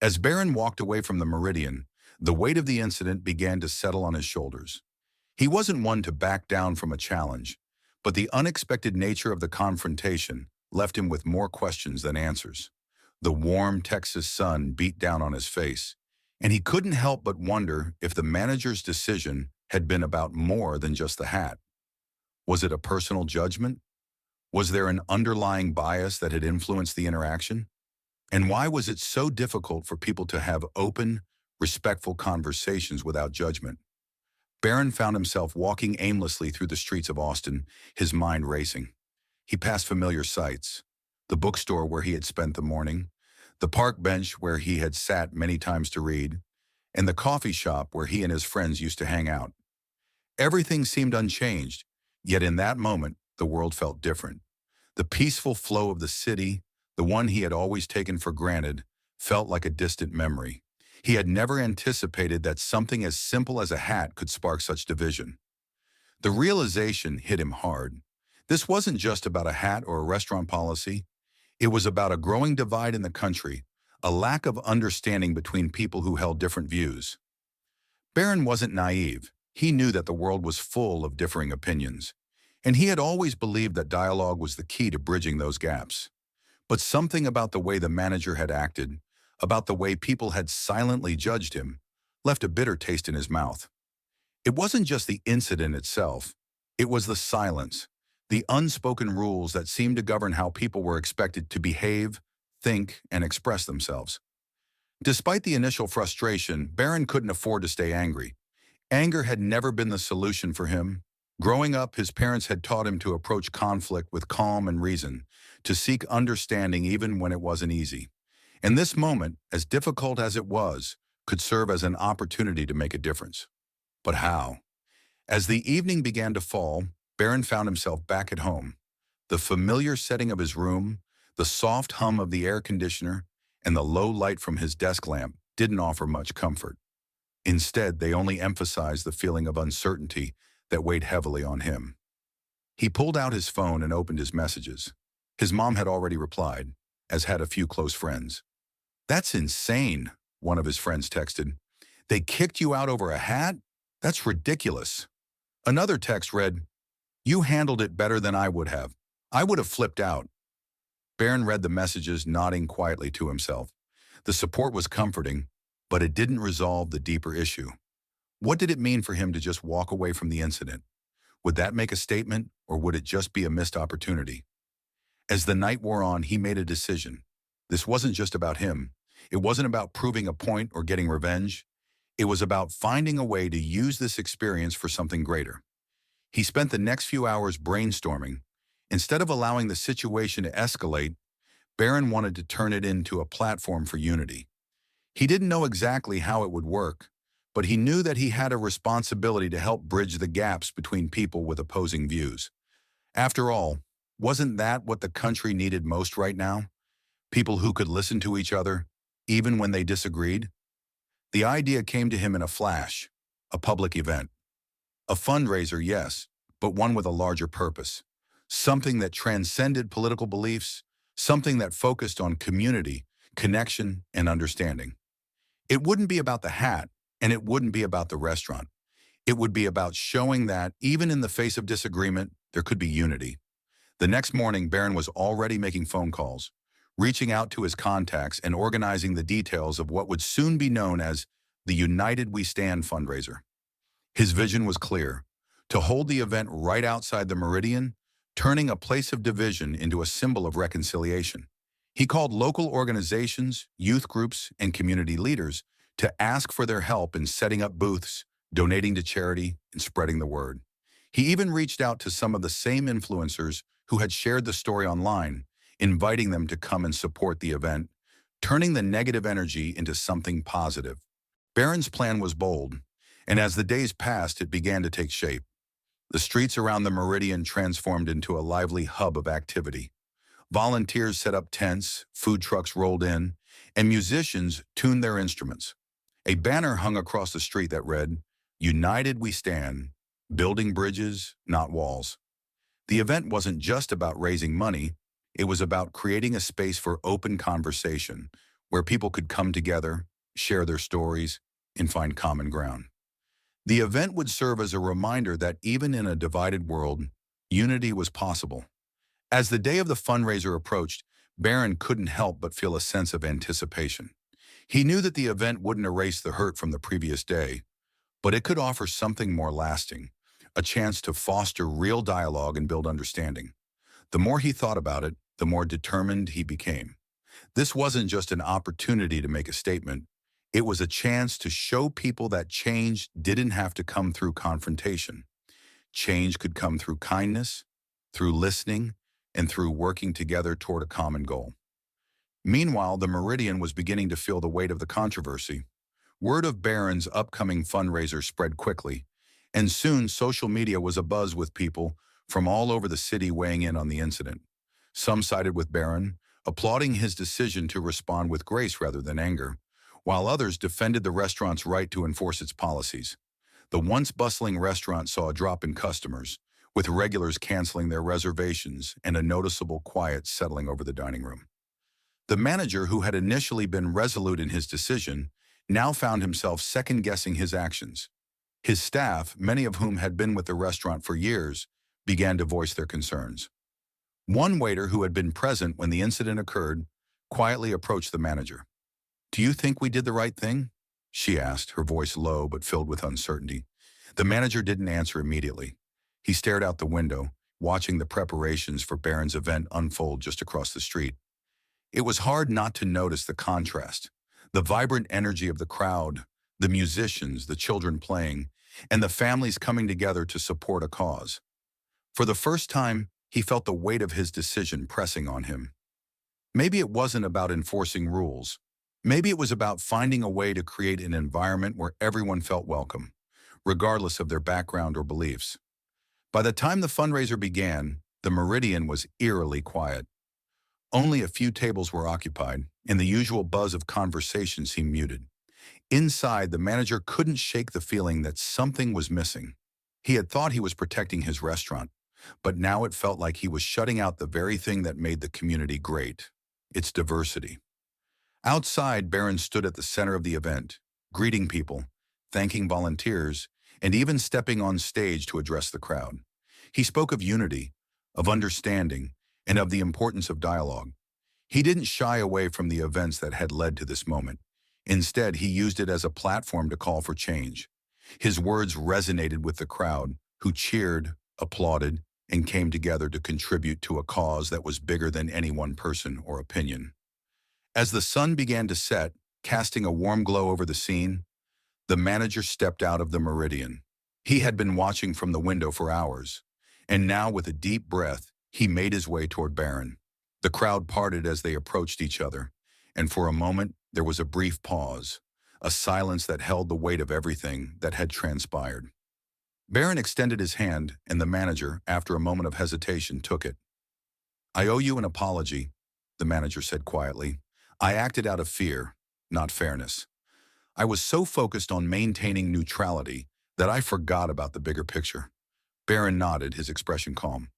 As Barron walked away from the Meridian, the weight of the incident began to settle on his shoulders. He wasn't one to back down from a challenge, but the unexpected nature of the confrontation left him with more questions than answers. The warm Texas sun beat down on his face, and he couldn't help but wonder if the manager's decision had been about more than just the hat. Was it a personal judgment? Was there an underlying bias that had influenced the interaction? And why was it so difficult for people to have open, respectful conversations without judgment? Barron found himself walking aimlessly through the streets of Austin, his mind racing. He passed familiar sights: the bookstore where he had spent the morning, the park bench where he had sat many times to read, and the coffee shop where he and his friends used to hang out. Everything seemed unchanged, yet in that moment, the world felt different. The peaceful flow of the city, the one he had always taken for granted, felt like a distant memory. He had never anticipated that something as simple as a hat could spark such division. The realization hit him hard. This wasn't just about a hat or a restaurant policy. It was about a growing divide in the country, a lack of understanding between people who held different views. Barron wasn't naive. He knew that the world was full of differing opinions, and he had always believed that dialogue was the key to bridging those gaps. But something about the way the manager had acted, about the way people had silently judged him, left a bitter taste in his mouth. It wasn't just the incident itself. It was the silence, the unspoken rules that seemed to govern how people were expected to behave, think, and express themselves. Despite the initial frustration, Barron couldn't afford to stay angry. Anger had never been the solution for him. Growing up, his parents had taught him to approach conflict with calm and reason, to seek understanding even when it wasn't easy. And this moment, as difficult as it was, could serve as an opportunity to make a difference. But how? As the evening began to fall, Barron found himself back at home. The familiar setting of his room, the soft hum of the air conditioner, and the low light from his desk lamp didn't offer much comfort. Instead, they only emphasized the feeling of uncertainty that weighed heavily on him. He pulled out his phone and opened his messages. His mom had already replied, as had a few close friends. "That's insane," one of his friends texted. "They kicked you out over a hat? That's ridiculous." Another text read, "You handled it better than I would have. I would have flipped out." Barron read the messages, nodding quietly to himself. The support was comforting, but it didn't resolve the deeper issue. What did it mean for him to just walk away from the incident? Would that make a statement, or would it just be a missed opportunity? As the night wore on, he made a decision. This wasn't just about him. It wasn't about proving a point or getting revenge. It was about finding a way to use this experience for something greater. He spent the next few hours brainstorming. Instead of allowing the situation to escalate, Barron wanted to turn it into a platform for unity. He didn't know exactly how it would work, but he knew that he had a responsibility to help bridge the gaps between people with opposing views. After all, wasn't that what the country needed most right now? People who could listen to each other, even when they disagreed? The idea came to him in a flash: a public event. A fundraiser, yes, but one with a larger purpose. Something that transcended political beliefs, something that focused on community, connection, and understanding. It wouldn't be about the hat, and it wouldn't be about the restaurant. It would be about showing that, even in the face of disagreement, there could be unity. The next morning, Barron was already making phone calls, reaching out to his contacts and organizing the details of what would soon be known as the United We Stand fundraiser. His vision was clear: to hold the event right outside the Meridian, turning a place of division into a symbol of reconciliation. He called local organizations, youth groups, and community leaders to ask for their help in setting up booths, donating to charity, and spreading the word. He even reached out to some of the same influencers who had shared the story online, inviting them to come and support the event, turning the negative energy into something positive. Barron's plan was bold, and as the days passed, it began to take shape. The streets around the Meridian transformed into a lively hub of activity. Volunteers set up tents, food trucks rolled in, and musicians tuned their instruments. A banner hung across the street that read, "United We Stand, building bridges, not walls." The event wasn't just about raising money. It was about creating a space for open conversation, where people could come together, share their stories, and find common ground. The event would serve as a reminder that even in a divided world, unity was possible. As the day of the fundraiser approached, Barron couldn't help but feel a sense of anticipation. He knew that the event wouldn't erase the hurt from the previous day, but it could offer something more lasting, a chance to foster real dialogue and build understanding. The more he thought about it, the more determined he became. This wasn't just an opportunity to make a statement. It was a chance to show people that change didn't have to come through confrontation. Change could come through kindness, through listening, and through working together toward a common goal. Meanwhile, the Meridian was beginning to feel the weight of the controversy. Word of Barron's upcoming fundraiser spread quickly, and soon social media was abuzz with people from all over the city weighing in on the incident. Some sided with Barron, applauding his decision to respond with grace rather than anger, while others defended the restaurant's right to enforce its policies. The once bustling restaurant saw a drop in customers, with regulars canceling their reservations and a noticeable quiet settling over the dining room. The manager, who had initially been resolute in his decision, now found himself second-guessing his actions. His staff, many of whom had been with the restaurant for years, began to voice their concerns. One waiter, who had been present when the incident occurred, quietly approached the manager. "Do you think we did the right thing?" she asked, her voice low but filled with uncertainty. The manager didn't answer immediately. He stared out the window, watching the preparations for Barron's event unfold just across the street. It was hard not to notice the contrast, the vibrant energy of the crowd, the musicians, the children playing, and the families coming together to support a cause. For the first time, he felt the weight of his decision pressing on him. Maybe it wasn't about enforcing rules. Maybe it was about finding a way to create an environment where everyone felt welcome, regardless of their background or beliefs. By the time the fundraiser began, the Meridian was eerily quiet. Only a few tables were occupied, and the usual buzz of conversation seemed muted. Inside, the manager couldn't shake the feeling that something was missing. He had thought he was protecting his restaurant, but now it felt like he was shutting out the very thing that made the community great, its diversity. Outside, Barron stood at the center of the event, greeting people, thanking volunteers, and even stepping on stage to address the crowd. He spoke of unity, of understanding, and of the importance of dialogue. He didn't shy away from the events that had led to this moment. Instead, he used it as a platform to call for change. His words resonated with the crowd, who cheered, applauded, and came together to contribute to a cause that was bigger than any one person or opinion. As the sun began to set, casting a warm glow over the scene, the manager stepped out of the Meridian. He had been watching from the window for hours, and now, with a deep breath, he made his way toward Barron. The crowd parted as they approached each other, and for a moment, there was a brief pause, a silence that held the weight of everything that had transpired. Barron extended his hand, and the manager, after a moment of hesitation, took it. "I owe you an apology," the manager said quietly. "I acted out of fear, not fairness. I was so focused on maintaining neutrality that I forgot about the bigger picture." Barron nodded, his expression calm.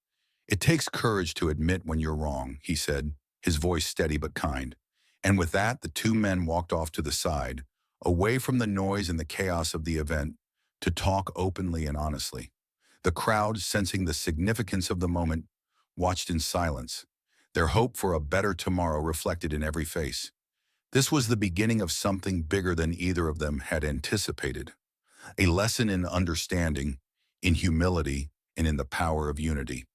"It takes courage to admit when you're wrong," he said, his voice steady but kind. And with that, the two men walked off to the side, away from the noise and the chaos of the event, to talk openly and honestly. The crowd, sensing the significance of the moment, watched in silence, their hope for a better tomorrow reflected in every face. This was the beginning of something bigger than either of them had anticipated, a lesson in understanding, in humility, and in the power of unity.